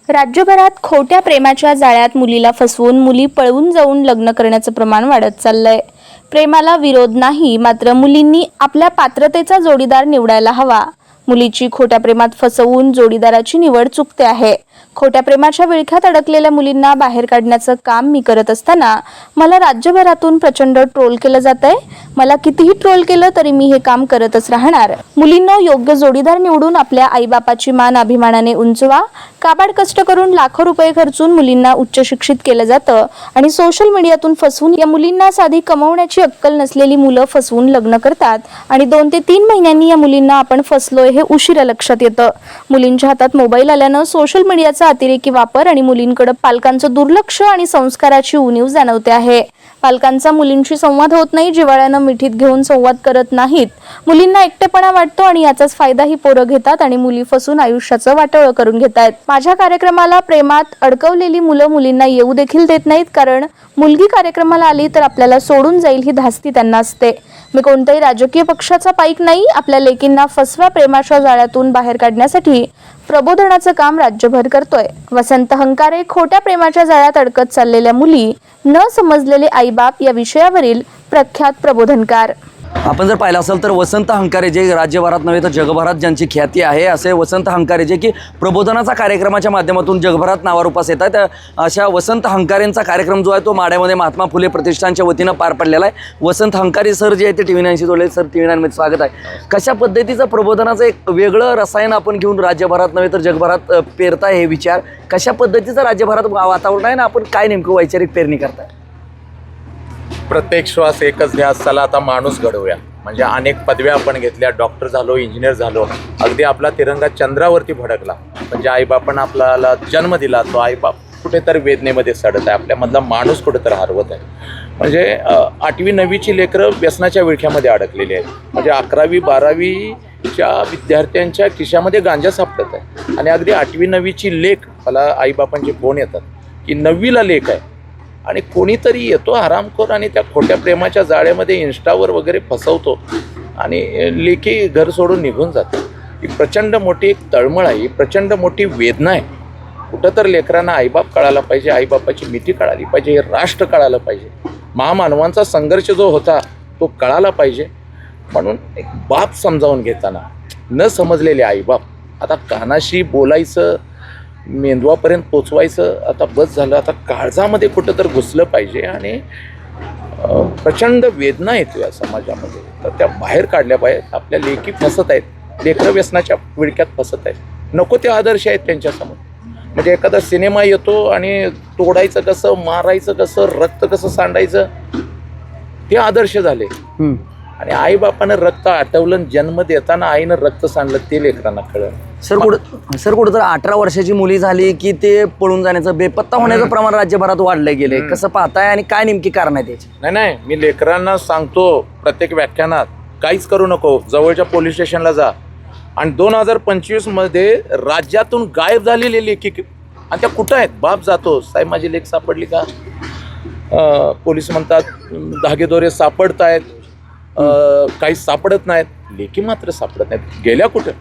राज्यभरात खोट्या प्रेमाच्या जाळ्यात मुलीला फसवून मुली पळून जाऊन लग्न करण्याचं प्रमाण वाढत चाललंय. प्रेमाला विरोध नाही, मात्र मुलींनी आपल्या पात्रतेचा जोडीदार निवडायला हवा. मुलीची खोट्या प्रेमात फसवून जोडीदाराची निवड चुकते आहे. खोट्या प्रेमाच्या विळख्यात अडकलेल्या मुलींना बाहेर काढण्याचं काम मी करत असताना मला राज्यभरातून प्रचंड ट्रोल केलं जातंय. मला कितीही ट्रोल केलं तरी मी हे काम करतच राहणार. मुलींनो, योग्य जोडीदार निवडून आपल्या आईबापाची मान अभिमानाने उंचवा. काबाड कष्ट करून लाखो रुपये खर्चून मुलींना उच्च शिक्षित केलं जातं आणि सोशल मीडियातून फसवून या मुलींना साधी कमवण्याची अक्कल नसलेली मुलं फसवून लग्न करतात आणि 2 ते 3 महिन्यांनी या मुलींना आपण फसलोय हे उशिरा लक्षात येतं. मुलींच्या हातात मोबाईल आल्यानं सोशल मीडियाचा अतिरेकी वापर आणि मुलींकडे पालकांचं दुर्लक्ष आणि संस्काराची उणीव जाणवते आहे. पालकांचा मुलींशी संवाद होत नाही, जिव्हाळ्यानं मिठीत घेऊन संवाद करत नाहीत. मुलींना एकटेपणा वाटतो आणि याचाच फायदा ही पोरं घेतात आणि मुली फसून आयुष्याचं वाटोळं करून घेतात. माझ्या कार्यक्रमाला प्रेमात अडकवलेली मुलं मुलींना येऊ देखील देत नाहीत, कारण मुलगी कार्यक्रमाला आली तर आपल्याला सोडून जाईल ही धास्ती त्यांना असते. मी कोणत्याही राजकीय पक्षाचा पाईक नाही. आपल्या लेकींना फसव्या प्रेमाच्या जाळ्यातून बाहेर काढण्यासाठी प्रबोधनाचं काम राज्यभर करतोय. वसंत हंकारे, खोट्या प्रेमाच्या जाळ्यात अडकत चाललेल्या मुली, न समजलेले आईबाप या विषयावरील प्रख्यात प्रबोधनकार. आपण जर पाहिलं असेल तर वसंत हंकारे जे राज्यभरात नव्हे तर जगभरात ज्यांची ख्याती आहे, असे वसंत हंकारे जे की प्रबोधनाचा कार्यक्रमाच्या माध्यमातून जगभरात नावारूपास येत आहेत. अशा वसंत हंकारेंचा कार्यक्रम जो आहे तो माड्यामध्ये महात्मा फुले प्रतिष्ठानच्या वतीनं पार पडलेला आहे. वसंत हंकारे सर जे आहे ते TV9 शी जोडले. सर, TV9 मध्ये स्वागत आहे. कशा पद्धतीचं प्रबोधनाचं एक वेगळं रसायन आपण घेऊन राज्यभरात नव्हे तर जगभरात पेरताय हे विचार, कशा पद्धतीचं राज्यभरात वातावरण आहे ना, आपण काय नेमकं वैचारिक पेरणी करताय? प्रत्येक श्वास एकच ध्यास, चला आता माणूस घडवूया. म्हणजे अनेक पदव्या आपण घेतल्या, डॉक्टर झालो, इंजिनियर झालो, अगदी आपला तिरंगा चंद्रावरती भडकला. म्हणजे आईबापानं आपल्याला जन्म दिला, तो आईबाप कुठेतरी वेदनेमध्ये सडत आहे, आपल्यामधला माणूस कुठेतरी हरवत आहे. म्हणजे 8वी 9वीची लेकरं व्यसनाच्या विळख्यामध्ये अडकलेली आहेत. म्हणजे 11वी 12वीच्या विद्यार्थ्यांच्या खिशामध्ये गांजा सापडत आहे. आणि अगदी 8वी 9वीची लेक, मला आईबापांचे फोन येतात की 9वीला लेक आहे आणि कोणीतरी येतो हरामखोर आणि त्या खोट्या प्रेमाच्या जाळ्यामध्ये इन्स्टावर वगैरे फसवतो आणि लेकी घर सोडून निघून जाते. ही प्रचंड मोठी एक तळमळ आहे, ही प्रचंड मोठी वेदना आहे. कुठं तर लेकरांना आईबाप कळायला पाहिजे, आईबापाची मिठी कळाली पाहिजे, हे राष्ट्र कळालं पाहिजे, महामानवांचा संघर्ष जो होता तो कळाला पाहिजे. म्हणून एक बाप समजावून घेताना न समजलेले आईबाप, आता कानाशी बोलायचं, मेंदवापर्यंत पोचवायचं आता बस झालं. आता काळजामध्ये कुठं तर घुसलं पाहिजे आणि प्रचंड वेदना येतो या समाजामध्ये, तर त्या बाहेर काढल्या पाहिजेत. आपल्या लेकी फसत आहेत, लेकरं व्यसनाच्या विळख्यात फसत आहेत. नको ते आदर्श आहेत त्यांच्यासमोर. म्हणजे एखादा सिनेमा येतो आणि तोडायचं कसं, मारायचं कसं, रक्त कसं सांडायचं, ते आदर्श झाले. आणि आईबापानं रक्त आटवलं, जन्म देताना आईनं रक्त सांडलं, ते लेकरांना कळलं. सर, कुठं तर 18 वर्षाची मुली झाली की ते पळून जाण्याचं, बेपत्ता होण्याचं प्रमाण राज्यभरात वाढलं गेले. कसं पाहताय आणि काय नेमकी कारण आहे त्याची? नाही, मी लेकरांना सांगतो प्रत्येक व्याख्यानात, काहीच करू नको, जवळच्या पोलीस स्टेशनला जा. आणि 2025 मध्ये राज्यातून गायब झालेले लेखी, आणि त्या कुठं आहेत? बाप जातो, साहेब माझी लेख सापडली का? पोलीस म्हणतात धागेदोरे सापडत आहेत, काही सापडत नाहीत. लेखी मात्र सापडत नाहीत. गेल्या कुठं?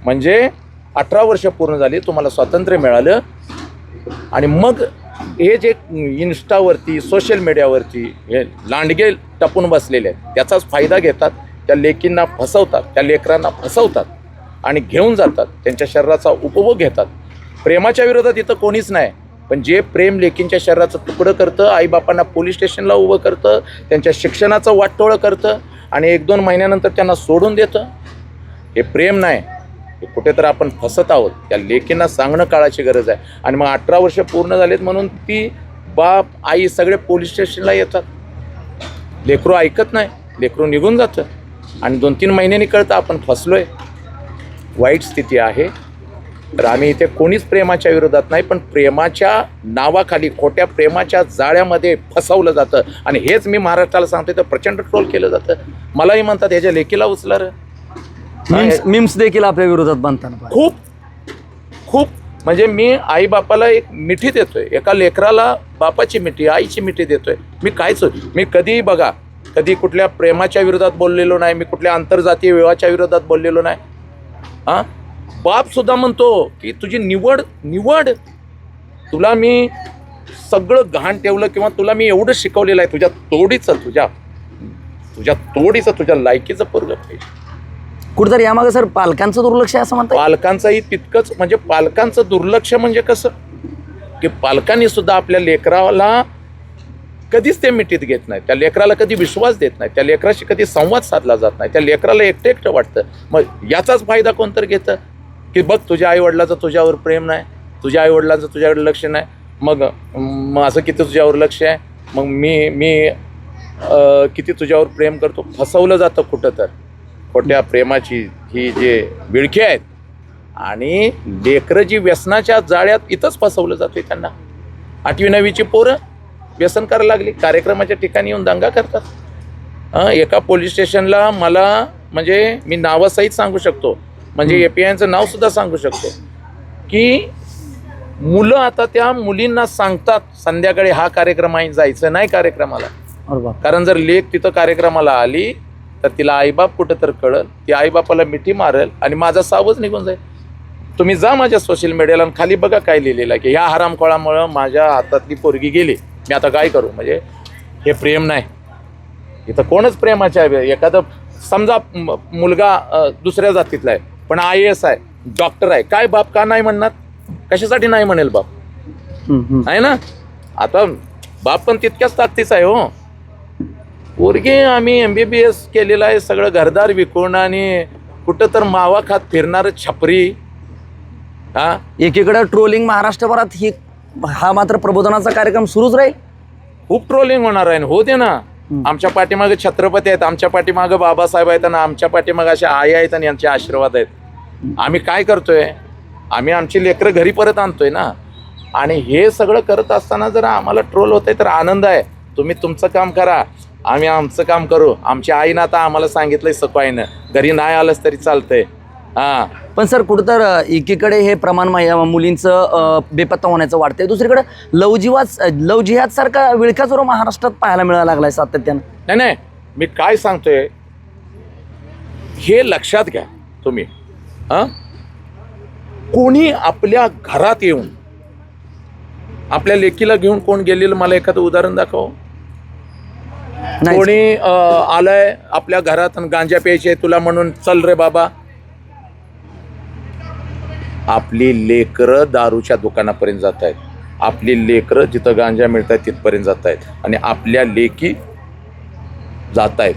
म्हणजे 18 वर्ष पूर्ण झाली, तुम्हाला स्वातंत्र्य मिळालं आणि मग हे जे इन्स्टावरती, सोशल मीडियावरती हे लांडगे टपून बसलेले आहेत, त्याचाच फायदा घेतात. त्या लेकींना फसवतात, त्या लेकरांना फसवतात आणि घेऊन जातात, त्यांच्या शरीराचा उपभोग घेतात. प्रेमाच्या विरोधात इथं कोणीच नाही, पण जे प्रेम लेकींच्या शरीराचं तुकडं करतं, आईबापांना पोलीस स्टेशनला उभं करतं, त्यांच्या शिक्षणाचं वाटोळं करतं आणि 1-2 महिन्यानंतर त्यांना सोडून देतं, हे प्रेम नाही. हे कुठेतरी आपण फसत आहोत. त्या लेकींना सांगणं काळाची गरज आहे. आणि मग 18 वर्ष पूर्ण झालेत म्हणून ती बाप आई सगळे पोलीस स्टेशनला येतात. लेकरू ऐकत नाही, लेकरू निघून जातं आणि 2-3 महिन्यांनी कळतं आपण फसलोय. वाईट स्थिती आहे. तर आम्ही इथे कोणीच प्रेमाच्या विरोधात नाही, पण प्रेमाच्या नावाखाली खोट्या प्रेमाच्या जाळ्यामध्ये फसवलं जातं. आणि हेच मी महाराष्ट्राला सांगते, तर प्रचंड ट्रोल केलं जातं. मलाही म्हणतात ह्याच्या लेकीला उचला रे. मीम्स देखील आपल्या विरोधात बनताना खूप म्हणजे मी आईबापाला एक मिठी देतोय, एका लेकराला बापाची मिठी, आईची मिठी देतोय. मी कधीही बघा, कधी कुठल्या प्रेमाच्या विरोधात बोललेलो नाही, मी कुठल्या आंतरजातीय विवाहाच्या विरोधात बोललेलो नाही. बाप सुद्धा म्हणतो की तुझी निवड तुला मी सगळं घाण ठेवलं किंवा तुला मी एवढं शिकवलेलं आहे, तुझ्या तोडीचं तुझ्या लायकीचं पोरगं पाहिजे. कुठेतरी यामागे सर पालकांचं दुर्लक्ष आहे असं म्हणतात. पालकांचंही तितकंच, म्हणजे पालकांचं दुर्लक्ष म्हणजे कसं की पालकांनी सुद्धा आपल्या लेकराला कधीच ते मिठीत घेत नाही, त्या लेकराला कधी विश्वास देत नाही, त्या लेकराशी कधी संवाद साधला जात नाही, त्या लेकराला एकटं एकटं वाटतं. मग याचाच फायदा कोणतरी घेतं की बघ तुझ्या आईवडिलाचं तुझ्यावर प्रेम नाही, तुझ्या आईवडिलांचं तुझ्याकडे लक्ष नाही, मग असं किती तुझ्यावर लक्ष आहे, मग मी किती तुझ्यावर प्रेम करतो. फसवलं जातं कुठं तर खोट्या प्रेमाची ही जे विळखे आहेत, आणि लेकरं जी व्यसनाच्या जाळ्यात इथंच फसवलं जाते. त्यांना 8वी 9वीची पोरं व्यसन करायला लागली, कार्यक्रमाच्या ठिकाणी येऊन दंगा करतात. एका पोलीस स्टेशनला मला, म्हणजे मी नावासहित सांगू शकतो, म्हणजे APIचं नावसुद्धा सांगू शकतो की मुलं आता त्या मुलींना सांगतात संध्याकाळी हा कार्यक्रम आहे, जायचं नाही कार्यक्रमाला. कारण जर लेक तिथं कार्यक्रमाला आली तर तिला आईबाप कुठं तर कळल, ती आईबापाला मिठी मारेल आणि माझा सावज निघून जाईल. तुम्ही जा माझ्या सोशल मीडियाला आणि खाली बघा काय लिहिलेलं आहे की ह्या हरामखोळामुळं माझ्या हातातली पोरगी गेली, मी आता काय करू. म्हणजे हे प्रेम नाही, इथं कोणच प्रेमाच्या आहे. एखादं समजा मुलगा दुसऱ्या जातीतला आहे पण IAS आहे, डॉक्टर आहे, काय बाप का नाही म्हणणार, कशासाठी नाही म्हणेल बाप, आहे ना. आता बाप पण तितक्याच ताकदीचा आहे हो. पोरगी आम्ही MBBS केलेलं आहे, सगळं घरदार विकून आणि कुठं तर मावा खात फिरणार छपरी. हा, एकीकडे ट्रोलिंग महाराष्ट्रभरात हा मात्र प्रबोधनाचा कार्यक्रम सुरूच राहील. खूप ट्रोलिंग होणार आहे. हो दे ना. आमच्या पाठीमागे छत्रपती आहेत, आमच्या पाठीमागे बाबासाहेब आहेत, आणि आमच्या पाठीमागे अशा आई आहेत आणि यांचे आशीर्वाद आहेत. आम्ही काय करतोय, आम्ही आमची लेकरं घरी परत आणतोय ना. आणि हे सगळं करत असताना जर आम्हाला ट्रोल होतंय तर आनंद आहे. तुम्ही तुमचं काम करा, आम्ही आमचं काम करू. आमच्या आईनं आता आम्हाला सांगितलंय सफाईनं, घरी नाही आलंच तरी चालतंय. हां, पण सर कुठं तर एकीकडे हे प्रमाण मुलींचं बेपत्ता होण्याचं वाटतंय, दुसरीकडे लव जिहाद सारखा विळखा जोर महाराष्ट्रात पाहायला मिळायला लागलाय सातत्यानं. नाही, मी काय सांगतोय हे लक्षात घ्या तुम्ही. कोणी आपल्या घरात येऊन आपल्या लेकीला घेऊन कोण गेलेलं मला एखादं उदाहरण दाखव. कोणी आलंय आपल्या घरात आणि गांजा प्यायचे तुला म्हणून चल रे बाबा. आपली लेकरं दारूच्या दुकानापर्यंत जात आहेत, आपली लेकरं जिथं गांजा मिळत आहेत तिथपर्यंत जात आहेत, आणि आपल्या लेकी जात आहेत.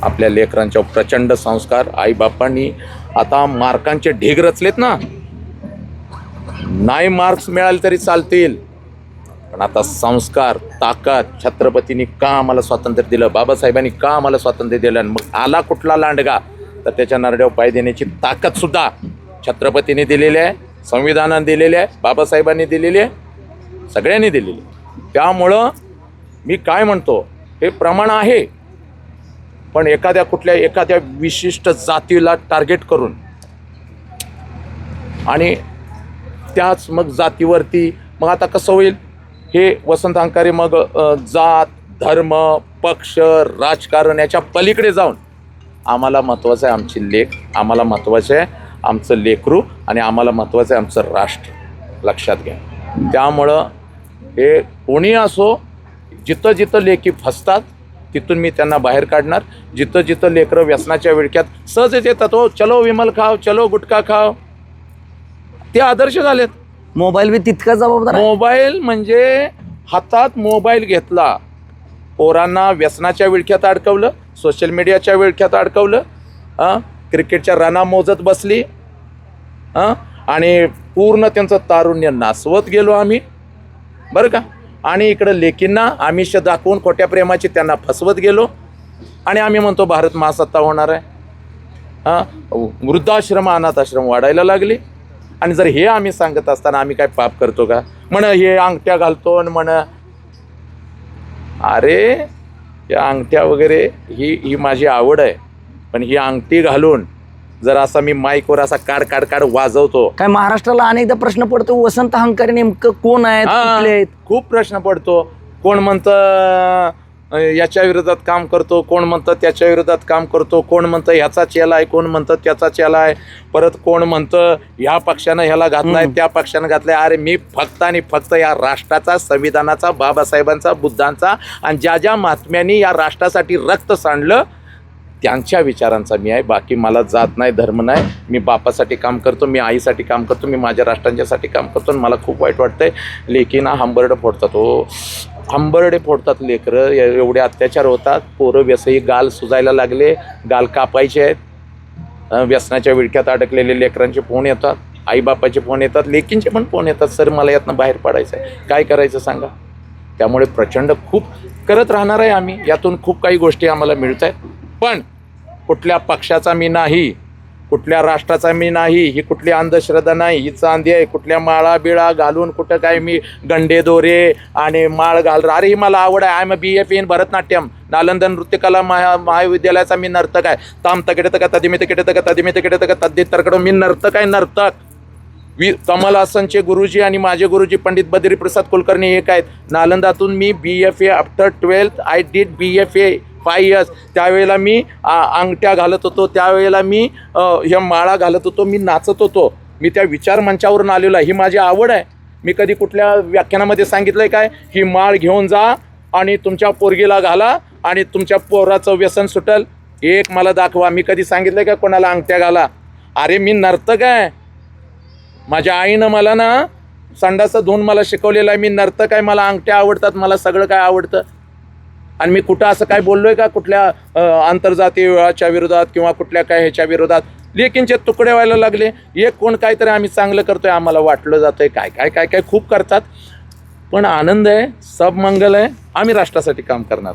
आपल्या लेकरांच्या प्रचंड संस्कार आईबापांनी आता मार्कांचे ढीग रचलेत ना. नाही मार्क्स मिळाले तरी चालतील, पण आता संस्कार, ताकद. छत्रपतींनी का आम्हाला स्वातंत्र्य दिलं, बाबासाहेबांनी का आम्हाला स्वातंत्र्य दिलं, आणि मग आला कुठला लांडगा तर त्याच्या नरड्यावर पाय देण्याची ताकद सुद्धा छत्रपतींनी दिलेली आहे, संविधानाने दिलेली आहे, बाबासाहेबांनी दिलेली आहे, सगळ्यांनी दिलेली. त्यामुळं मी काय म्हणतो, हे प्रमाण आहे, पण एखाद्या विशिष्ट जातीला टार्गेट करून आणि त्याच मग जातीवरती मग आता कसं होईल. हे वसंत हंकारे मग जात, धर्म, पक्ष, राजकारण याच्या पलीकडे जाऊन आम्हाला महत्त्वाचं आहे आमची लेक, आम्हाला महत्त्वाचं आहे आमचं लेकरू, आणि आम्हाला महत्त्वाचं आहे आमचं राष्ट्र. लक्षात घ्या. त्यामुळं हे कोणी असो, जिथं जिथं लेकी फसतात तिथून मी त्यांना बाहेर काढणार. जिथं जिथं लेकरं व्यसनाच्या विळख्यात सहजच येतात, हो चलो विमल खाव, चलो गुटखा खाव, ते आदर्श झालेत. मोबाईल बी तितका जबाबदार. मोबाईल म्हणजे हातात मोबाईल घेतला, पोरांना व्यसनाच्या विळख्यात अडकवलं, सोशल मीडियाच्या विळख्यात अडकवलं, क्रिकेटच्या रना मोजत बसली, आणि पूर्ण त्यांचं तारुण्य नासवत गेलो आम्ही, बरं का. आणि इकडं लेकींना आमिष दाखवून खोट्या प्रेमाची त्यांना फसवत गेलो, आणि आम्ही म्हणतो भारत महासत्ता होणार आहे. वृद्धाश्रम, अनाथाश्रम वाढायला लागली. आणि जर हे आम्ही सांगत असताना आम्ही काय पाप करतो का. हे अंगठ्या घालतो आणि अरे या अंगठ्या वगैरे ही माझी आवड आहे, पण ही अंगठी घालून जर असा मी माईकवर असा काड वाजवतो. काय महाराष्ट्राला अनेकदा प्रश्न पडतो, वसंत हंकारे नेमकं कोण आहेत, कुठले आहेत. खूप प्रश्न पडतो. कोण म्हणतं याच्या विरोधात काम करतो, कोण म्हणतं त्याच्या विरोधात काम करतो, कोण म्हणतं ह्याचा चेला आहे, कोण म्हणतं त्याचा चेला आहे, परत कोण म्हणतं ह्या पक्षानं ह्याला घातलाय, त्या पक्षानं घातलाय. अरे मी फक्त आणि फक्त या राष्ट्राचा, संविधानाचा, बाबासाहेबांचा, बुद्धांचा आणि ज्या ज्या महात्म्यांनी या राष्ट्रासाठी रक्त सांडलं त्यांच्या विचारांचा मी आहे. बाकी मला जात नाही, धर्म नाही. मी बापासाठी काम करतो, मी आईसाठी काम करतो, मी माझ्या राष्ट्रांच्यासाठी काम करतो. आणि मला खूप वाईट वाटतंय लेकीना हंबरडं फोडतात, हो हंबरडे फोडतात लेकरं, एवढे अत्याचार होतात. पोरं व्यसही गाल सुजायला लागले, गाल कापायचे आहेत. व्यसनाच्या विळख्यात अडकलेले लेकरांचे फोन येतात, आईबापाचे फोन येतात, लेकींचे पण फोन येतात, सर मला यातनं बाहेर पडायचं आहे, काय करायचं सांगा. त्यामुळे प्रचंड खूप करत राहणार आहे आम्ही, यातून खूप काही गोष्टी आम्हाला मिळत आहेत. पण कुठल्या पक्षाचा मी नाही, कुठल्या राष्ट्राचा मी नाही, ही कुठली अंधश्रद्धा नाही, ही चांदी आहे. कुठल्या माळा बिळा घालून कुठं काय मी गंडे दोरे आणि माळ घाल, अरे ही मला आवड आहे. I am BF in Bharatanatyam, Nalanda नृत्यकला महाविद्यालयाचा मी नर्तक आहे. ताम तकडे तक तदिमी तकडे तक तदिमी तकडे तक तद्दी तरकडं मी नर्तक आहे, नर्तक. कमल हसनचे गुरुजी आणि माझे गुरुजी पंडित बद्रीप्रसाद कुलकर्णी एक आहेत. नालंदातून मी BFA after 12th I did BFA 5 years. त्यावेळेला मी अंगठ्या घालत होतो, त्यावेळेला मी ह्या माळा घालत होतो, मी नाचत होतो. मी त्या विचार मंचावरून आलेलो आहे, ही माझी आवड आहे. मी कधी कुठल्या व्याख्यानामध्ये सांगितलं आहे काय, ही माळ घेऊन जा आणि तुमच्या पोरगीला घाला आणि तुमच्या पोराचं व्यसन सुटल? एक मला दाखवा. मी कधी सांगितलं का कोणाला अंगठ्या घाला? अरे मी नर्तक आहे. माझ्या आईनं मला ना संडासं धुवून मला शिकवलेलं आहे. मी नर्तक आहे, मला अंगठ्या आवडतात, मला सगळं काय आवडतं. आणि मी कुठं असं काय बोललोय का कुठल्या आंतरजातीय विवाहाच्या विरोधात किंवा कुठल्या काय ह्याच्या विरोधात? लेकींचे तुकडे व्हायला लागले. एक कोण काहीतरी आम्ही चांगलं करतोय आम्हाला वाटलं जातंय, काय काय काय काय खूप करतात. पण आनंद आहे, सब मंगल आहे. आम्ही राष्ट्रासाठी काम करणार.